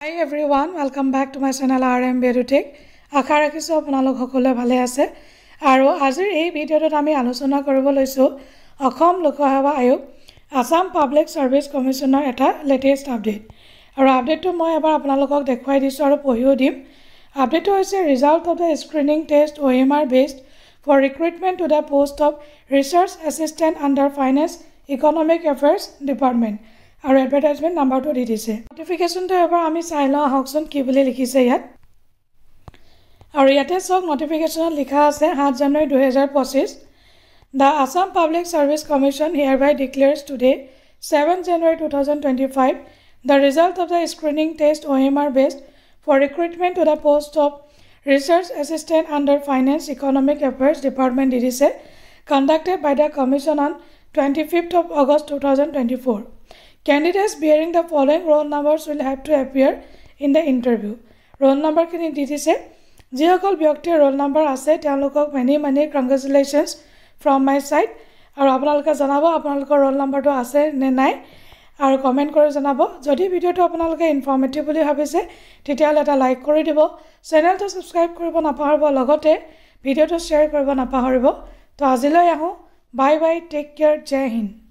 Hi everyone, welcome back to my channel RM Bedutech. আশা ৰাখিছো আপোনালোক সকলোৱে ভালে আছে আৰু আজিৰ এই ভিডিঅ'টোত আমি আলোচনা কৰিব লৈছো অসম লোকসেৱা আয়োগ আসাম পাব্লিক সাৰ্ভিস কমিশনৰ এটা লেটেষ্ট আপডেট আৰু আপডেটটো মই এবাৰ আপোনালোকক দেখুৱাই দিছো আৰু পঢ়িও দিম আপডেটটো হৈছে result of the screening test OMR based for recruitment to the post of research assistant under finance economic affairs department আৰু এডভাৰটাইজমেন্ট নাম্বাৰটো দি দিছে নটিফিকেশনটো এবাৰ আমি চাই লওঁ আহকচোন কি বুলি লিখিছে ইয়াত আৰু ইয়াতে সব নটিফিকেশনত লিখা আছে 7 জানুৱাৰী 2025 The Assam Public Service Commission hereby declares today 7 January 2025 the result of the screening test OMR based for recruitment to the post of research assistant under finance economic affairs department DDC conducted by the commission on 25th of August 2024 Candidates bearing the following roll numbers will have to appear in the interview. Roll number kini ditise. Jihokol byaktir roll number ase tealokok many congratulations from my side. Aru apnaloke janabo apnalokor roll number to ase ne nai. Aru comment kori janabo. Jodi video to apnaloke informative boli bhabise tetiale eta like kori dibo. Channel to subscribe koribo napaharibo logote video to share koribo napaharibo. To aziloi ahu. Bye bye. Take care. Jai Hind.